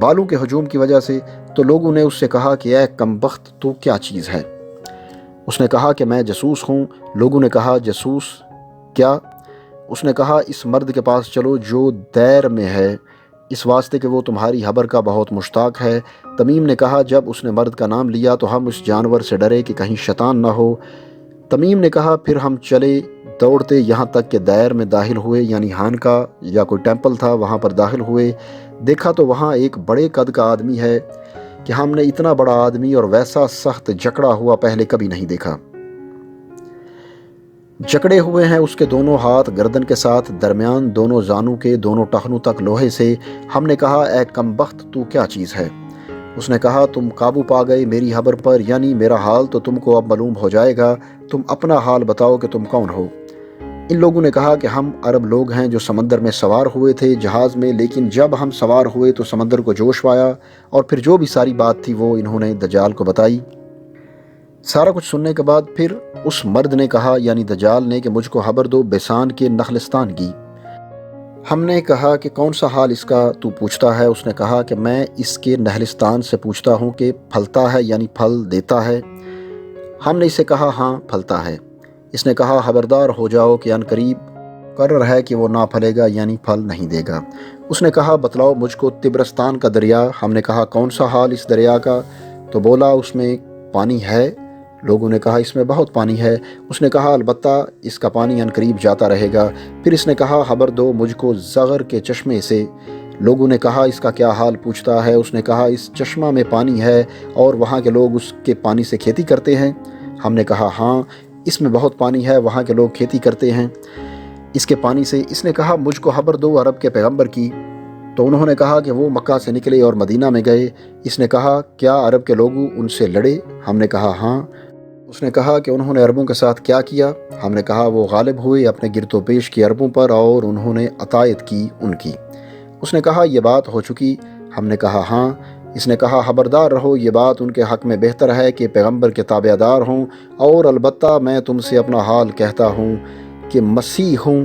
بالوں کے ہجوم کی وجہ سے، تو لوگوں نے اس سے کہا کہ اے کمبخت، تو کیا چیز ہے؟ اس نے کہا کہ میں جاسوس ہوں۔ لوگوں نے کہا جاسوس کیا؟ اس نے کہا اس مرد کے پاس چلو جو دیر میں ہے، اس واسطے کہ وہ تمہاری خبر کا بہت مشتاق ہے۔ تمیم نے کہا جب اس نے مرد کا نام لیا تو ہم اس جانور سے ڈرے کہ کہیں شیطان نہ ہو۔ تمیم نے کہا پھر ہم چلے دوڑتے یہاں تک کہ دیر میں داخل ہوئے، یعنی خانقاہ یا کوئی ٹیمپل تھا، وہاں پر داخل ہوئے۔ دیکھا تو وہاں ایک بڑے قد کا آدمی ہے کہ ہم نے اتنا بڑا آدمی اور ویسا سخت جکڑا ہوا پہلے کبھی نہیں دیکھا۔ جکڑے ہوئے ہیں اس کے دونوں ہاتھ گردن کے ساتھ، درمیان دونوں زانوں کے دونوں ٹخنوں تک لوہے سے۔ ہم نے کہا اے کمبخت، تو کیا چیز ہے؟ اس نے کہا تم قابو پا گئے میری خبر پر، یعنی میرا حال تو تم کو اب معلوم ہو جائے گا۔ تم اپنا حال بتاؤ کہ تم کون ہو؟ ان لوگوں نے کہا کہ ہم عرب لوگ ہیں جو سمندر میں سوار ہوئے تھے جہاز میں، لیکن جب ہم سوار ہوئے تو سمندر کو جوش آیا، اور پھر جو بھی ساری بات تھی وہ انہوں نے دجال کو بتائی۔ سارا کچھ سننے کے بعد پھر اس مرد نے کہا، یعنی دجال نے، کہ مجھ کو خبر دو بیسان کے نخلستان کی۔ ہم نے کہا کہ کون سا حال اس کا تو پوچھتا ہے؟ اس نے کہا کہ میں اس کے نخلستان سے پوچھتا ہوں کہ پھلتا ہے، یعنی پھل دیتا ہے۔ ہم نے اسے کہا ہاں پھلتا ہے۔ اس نے کہا خبردار ہو جاؤ کہ ان قریب مقرر ہے کہ وہ نہ پھلے گا، یعنی پھل نہیں دے گا۔ اس نے کہا بتلاؤ مجھ کو طبرستان کا دریا۔ ہم نے کہا کون سا حال اس دریا کا؟ تو بولا اس میں پانی ہے۔ لوگوں نے کہا اس میں بہت پانی ہے۔ اس نے کہا البتہ اس کا پانی ان قریب جاتا رہے گا۔ پھر اس نے کہا خبر دو مجھ کو زغر کے چشمے سے۔ لوگوں نے کہا اس کا کیا حال پوچھتا ہے؟ اس نے کہا اس چشمہ میں پانی ہے اور وہاں کے لوگ اس کے پانی سے کھیتی کرتے ہیں۔ ہم نے کہا ہاں اس میں بہت پانی ہے، وہاں کے لوگ کھیتی کرتے ہیں اس کے پانی سے۔ اس نے کہا مجھ کو خبر دو عرب کے پیغمبر کی۔ تو انہوں نے کہا کہ وہ مکہ سے نکلے اور مدینہ میں گئے۔ اس نے کہا کیا عرب کے لوگ ان سے لڑے؟ ہم نے کہا ہاں۔ اس نے کہا کہ انہوں نے عربوں کے ساتھ کیا کیا؟ ہم نے کہا وہ غالب ہوئے اپنے گرد و پیش کی عربوں پر اور انہوں نے عطایت کی ان کی۔ اس نے کہا یہ بات ہو چکی؟ ہم نے کہا ہاں۔ اس نے کہا خبردار رہو، یہ بات ان کے حق میں بہتر ہے کہ پیغمبر کے تابع دار ہوں، اور البتہ میں تم سے اپنا حال کہتا ہوں کہ مسیح ہوں،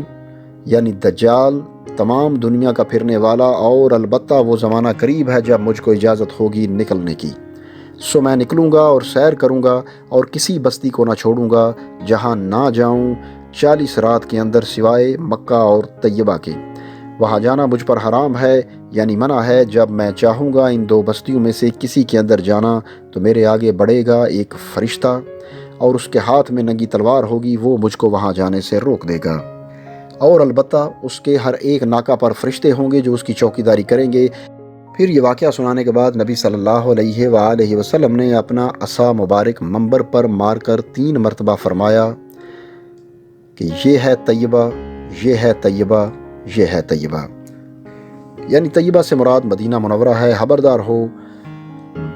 یعنی دجال، تمام دنیا کا پھرنے والا، اور البتہ وہ زمانہ قریب ہے جب مجھ کو اجازت ہوگی نکلنے کی۔ سو میں نکلوں گا اور سیر کروں گا اور کسی بستی کو نہ چھوڑوں گا جہاں نہ جاؤں 40 رات کے اندر سوائے مکہ اور طیبہ کے۔ وہاں جانا مجھ پر حرام ہے، یعنی منع ہے۔ جب میں چاہوں گا ان دو بستیوں میں سے کسی کے اندر جانا تو میرے آگے بڑھے گا ایک فرشتہ اور اس کے ہاتھ میں ننگی تلوار ہوگی، وہ مجھ کو وہاں جانے سے روک دے گا، اور البتہ اس کے ہر ایک ناکہ پر فرشتے ہوں گے جو اس کی چوکیداری کریں گے۔ پھر یہ واقعہ سنانے کے بعد نبی صلی اللہ علیہ وآلہ وسلم نے اپنا عصا مبارک منبر پر مار کر 3 مرتبہ فرمایا کہ یہ ہے طیبہ، یہ ہے طیبہ، یہ ہے طیبہ، یعنی طیبہ سے مراد مدینہ منورہ ہے۔ خبردار ہو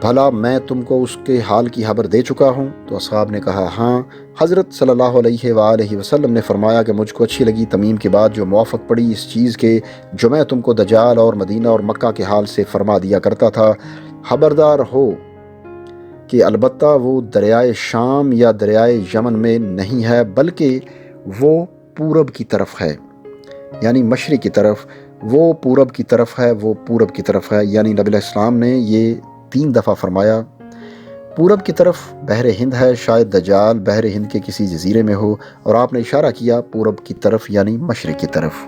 بھلا میں تم کو اس کے حال کی خبر دے چکا ہوں؟ تو اصحاب نے کہا ہاں۔ حضرت صلی اللہ علیہ وآلہ وسلم نے فرمایا کہ مجھ کو اچھی لگی تمیم کی بات جو موافق پڑی اس چیز کے جو میں تم کو دجال اور مدینہ اور مکہ کے حال سے فرما دیا کرتا تھا۔ خبردار ہو کہ البتہ وہ دریائے شام یا دریائے یمن میں نہیں ہے، بلکہ وہ پورب کی طرف ہے، یعنی مشرق کی طرف۔ وہ پورب کی طرف ہے، وہ پورب کی طرف ہے، یعنی نبی علیہ السلام نے یہ 3 دفعہ فرمایا۔ پورب کی طرف بحر ہند ہے، شاید دجال بحر ہند کے کسی جزیرے میں ہو، اور آپ نے اشارہ کیا پورب کی طرف یعنی مشرق کی طرف۔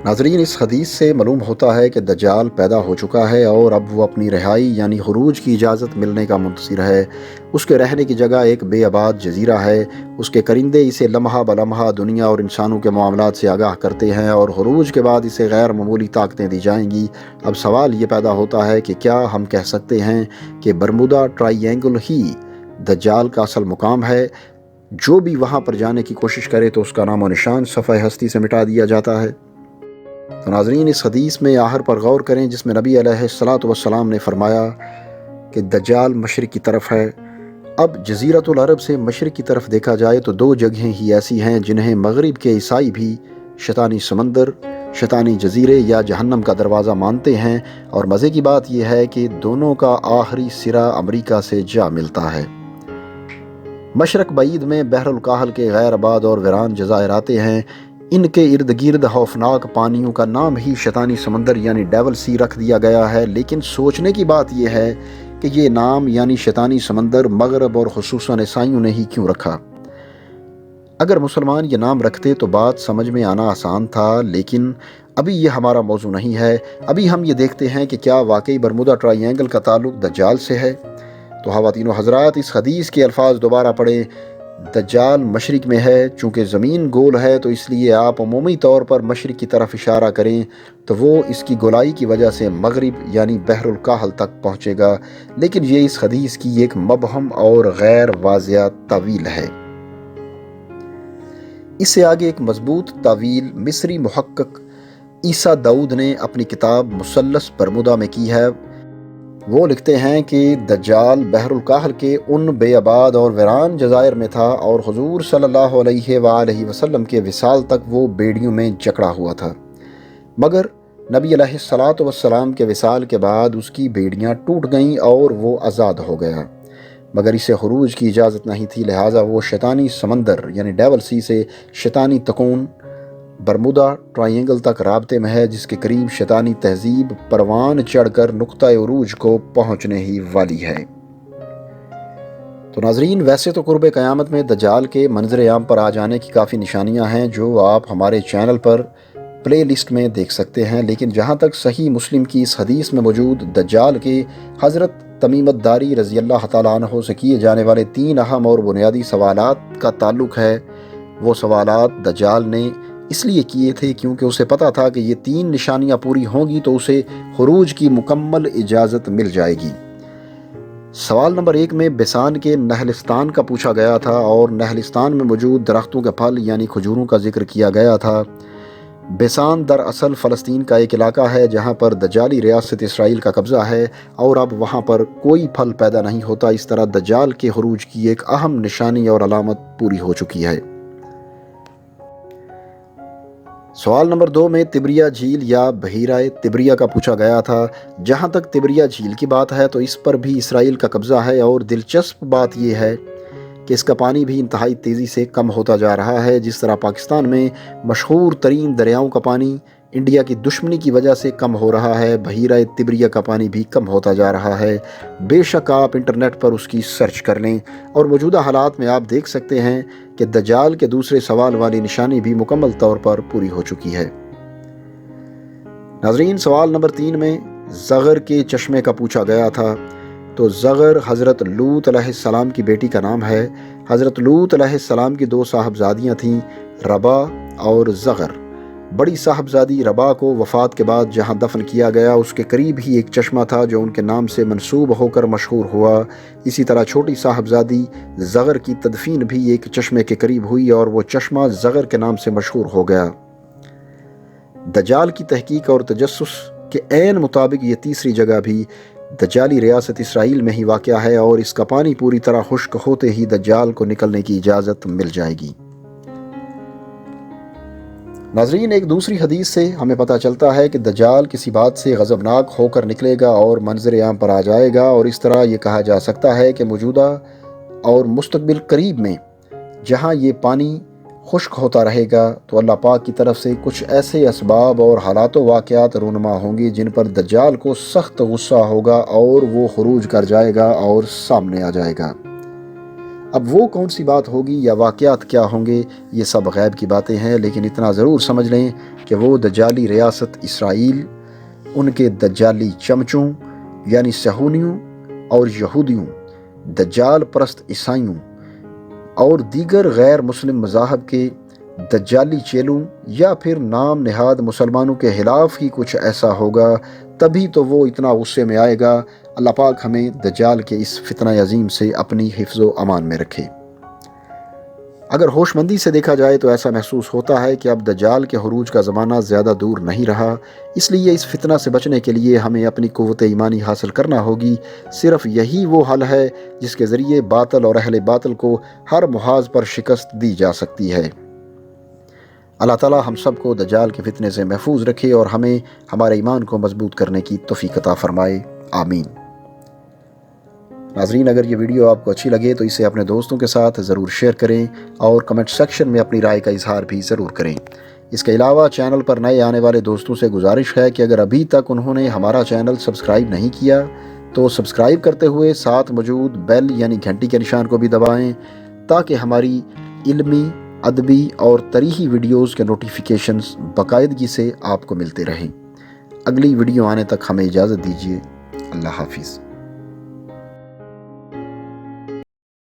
ناظرین اس حدیث سے معلوم ہوتا ہے کہ دجال پیدا ہو چکا ہے اور اب وہ اپنی رہائی یعنی خروج کی اجازت ملنے کا منتظر ہے۔ اس کے رہنے کی جگہ ایک بے آباد جزیرہ ہے، اس کے کرندے اسے لمحہ بلمحہ دنیا اور انسانوں کے معاملات سے آگاہ کرتے ہیں، اور خروج کے بعد اسے غیر معمولی طاقتیں دی جائیں گی۔ اب سوال یہ پیدا ہوتا ہے کہ کیا ہم کہہ سکتے ہیں کہ برمودا ٹرائی اینگل ہی دجال کا اصل مقام ہے؟ جو بھی وہاں پر جانے کی کوشش کرے تو اس کا نام و نشان صفحہ ہستی سے مٹا دیا جاتا ہے۔ تو ناظرین اس حدیث میں آخر پر غور کریں جس میں نبی علیہ الصلاۃ والسلام نے فرمایا کہ دجال مشرق کی طرف ہے۔ اب جزیرۃ العرب سے مشرق کی طرف دیکھا جائے تو 2 جگہیں ہی ایسی ہیں جنہیں مغرب کے عیسائی بھی شیطانی سمندر، شیطانی جزیرے یا جہنم کا دروازہ مانتے ہیں، اور مزے کی بات یہ ہے کہ دونوں کا آخری سرا امریکہ سے جا ملتا ہے۔ مشرق بعید میں بحر الکاہل کے غیر آباد اور ویران جزائر آتے ہیں، ان کے ارد گرد خوفناک پانیوں کا نام ہی شیطانی سمندر یعنی ڈیول سی رکھ دیا گیا ہے، لیکن سوچنے کی بات یہ ہے کہ یہ نام یعنی شیطانی سمندر مغرب اور خصوصاً عیسائیوں نے ہی کیوں رکھا؟ اگر مسلمان یہ نام رکھتے تو بات سمجھ میں آنا آسان تھا، لیکن ابھی یہ ہمارا موضوع نہیں ہے۔ ابھی ہم یہ دیکھتے ہیں کہ کیا واقعی برمودا ٹرائی اینگل کا تعلق دجال سے ہے۔ تو خواتین و حضرات، اس حدیث کے الفاظ دوبارہ پڑھیں۔ دجال مشرق میں ہے، چونکہ زمین گول ہے تو اس لیے آپ عمومی طور پر مشرق کی طرف اشارہ کریں تو وہ اس کی گولائی کی وجہ سے مغرب یعنی بحر الکاہل تک پہنچے گا، لیکن یہ اس حدیث کی ایک مبہم اور غیر واضح تعویل ہے۔ اس سے آگے ایک مضبوط تعویل مصری محقق عیسیٰ داؤد نے اپنی کتاب مثلث برمودا میں کی ہے۔ وہ لکھتے ہیں کہ دجال بحر الکاہل کے ان بے آباد اور ویران جزائر میں تھا اور حضور صلی اللہ علیہ وآلہ وسلم کے وصال تک وہ بیڑیوں میں جکڑا ہوا تھا، مگر نبی علیہ السلام کے وصال کے بعد اس کی بیڑیاں ٹوٹ گئیں اور وہ آزاد ہو گیا، مگر اسے خروج کی اجازت نہیں تھی، لہٰذا وہ شیطانی سمندر یعنی ڈیول سی سے شیطانی تکون برمودا ٹرائی اینگل تک رابطے میں ہے، جس کے قریب شیطانی تہذیب پروان چڑھ کر نقطہ عروج کو پہنچنے ہی والی ہے۔ تو ناظرین، ویسے تو قرب قیامت میں دجال کے منظر عام پر آ جانے کی کافی نشانیاں ہیں جو آپ ہمارے چینل پر پلے لسٹ میں دیکھ سکتے ہیں، لیکن جہاں تک صحیح مسلم کی اس حدیث میں موجود دجال کے حضرت تمیم الداری رضی اللہ تعالیٰ عنہ سے کیے جانے والے 3 اہم اور بنیادی سوالات کا تعلق ہے، وہ سوالات دجال نے اس لیے کیے تھے کیونکہ اسے پتا تھا کہ یہ 3 نشانیاں پوری ہوں گی تو اسے خروج کی مکمل اجازت مل جائے گی۔ سوال نمبر 1 میں بیسان کے نہلستان کا پوچھا گیا تھا اور نہلستان میں موجود درختوں کے پھل یعنی کھجوروں کا ذکر کیا گیا تھا۔ بیسان دراصل فلسطین کا ایک علاقہ ہے جہاں پر دجالی ریاست اسرائیل کا قبضہ ہے اور اب وہاں پر کوئی پھل پیدا نہیں ہوتا۔ اس طرح دجال کے خروج کی ایک اہم نشانی اور علامت پوری ہو چکی ہے۔ سوال نمبر 2 میں تبریہ جھیل یا بحیرہ تبریہ کا پوچھا گیا تھا۔ جہاں تک تبریہ جھیل کی بات ہے تو اس پر بھی اسرائیل کا قبضہ ہے اور دلچسپ بات یہ ہے کہ اس کا پانی بھی انتہائی تیزی سے کم ہوتا جا رہا ہے، جس طرح پاکستان میں مشہور ترین دریاؤں کا پانی انڈیا کی دشمنی کی وجہ سے کم ہو رہا ہے، بحیرہ تبریہ کا پانی بھی کم ہوتا جا رہا ہے۔ بے شک آپ انٹرنیٹ پر اس کی سرچ کر لیں اور موجودہ حالات میں آپ دیکھ سکتے ہیں کہ دجال کے دوسرے سوال والی نشانی بھی مکمل طور پر پوری ہو چکی ہے۔ ناظرین، سوال نمبر 3 میں زغر کے چشمے کا پوچھا گیا تھا۔ تو زغر حضرت لوط علیہ السلام کی بیٹی کا نام ہے۔ حضرت لوط علیہ السلام کی 2 صاحبزادیاں تھیں، ربا اور زغر۔ بڑی صاحبزادی ربا کو وفات کے بعد جہاں دفن کیا گیا اس کے قریب ہی ایک چشمہ تھا جو ان کے نام سے منسوب ہو کر مشہور ہوا۔ اسی طرح چھوٹی صاحبزادی زغر کی تدفین بھی ایک چشمے کے قریب ہوئی اور وہ چشمہ زغر کے نام سے مشہور ہو گیا۔ دجال کی تحقیق اور تجسس کے عین مطابق یہ تیسری جگہ بھی دجالی ریاست اسرائیل میں ہی واقع ہے اور اس کا پانی پوری طرح خشک ہوتے ہی دجال کو نکلنے کی اجازت مل جائے گی۔ ناظرین، ایک دوسری حدیث سے ہمیں پتہ چلتا ہے کہ دجال کسی بات سے غضبناک ہو کر نکلے گا اور منظر عام پر آ جائے گا، اور اس طرح یہ کہا جا سکتا ہے کہ موجودہ اور مستقبل قریب میں جہاں یہ پانی خشک ہوتا رہے گا تو اللہ پاک کی طرف سے کچھ ایسے اسباب اور حالات و واقعات رونما ہوں گے جن پر دجال کو سخت غصہ ہوگا اور وہ خروج کر جائے گا اور سامنے آ جائے گا۔ اب وہ کون سی بات ہوگی یا واقعات کیا ہوں گے، یہ سب غیب کی باتیں ہیں، لیکن اتنا ضرور سمجھ لیں کہ وہ دجالی ریاست اسرائیل، ان کے دجالی چمچوں یعنی صہیونیوں اور یہودیوں، دجال پرست عیسائیوں اور دیگر غیر مسلم مذاہب کے دجالی چیلوں یا پھر نام نہاد مسلمانوں کے خلاف ہی کچھ ایسا ہوگا، تبھی تو وہ اتنا غصے میں آئے گا۔ اللہ پاک ہمیں دجال کے اس فتنہ عظیم سے اپنی حفظ و امان میں رکھے۔ اگر ہوش مندی سے دیکھا جائے تو ایسا محسوس ہوتا ہے کہ اب دجال کے خروج کا زمانہ زیادہ دور نہیں رہا، اس لیے اس فتنہ سے بچنے کے لیے ہمیں اپنی قوت ایمانی حاصل کرنا ہوگی۔ صرف یہی وہ حل ہے جس کے ذریعے باطل اور اہل باطل کو ہر محاذ پر شکست دی جا سکتی ہے۔ اللہ تعالی ہم سب کو دجال کے فتنے سے محفوظ رکھے اور ہمیں ہمارے ایمان کو مضبوط کرنے کی توفیق عطا فرمائے، آمین۔ ناظرین، اگر یہ ویڈیو آپ کو اچھی لگے تو اسے اپنے دوستوں کے ساتھ ضرور شیئر کریں اور کمنٹ سیکشن میں اپنی رائے کا اظہار بھی ضرور کریں۔ اس کے علاوہ چینل پر نئے آنے والے دوستوں سے گزارش ہے کہ اگر ابھی تک انہوں نے ہمارا چینل سبسکرائب نہیں کیا تو سبسکرائب کرتے ہوئے ساتھ موجود بیل یعنی گھنٹی کے نشان کو بھی دبائیں تاکہ ہماری علمی، ادبی اور تاریخی ویڈیوز کے نوٹیفیکیشنز باقاعدگی سے آپ کو ملتے رہیں۔ اگلی ویڈیو آنے تک ہمیں اجازت دیجیے۔ اللہ حافظ۔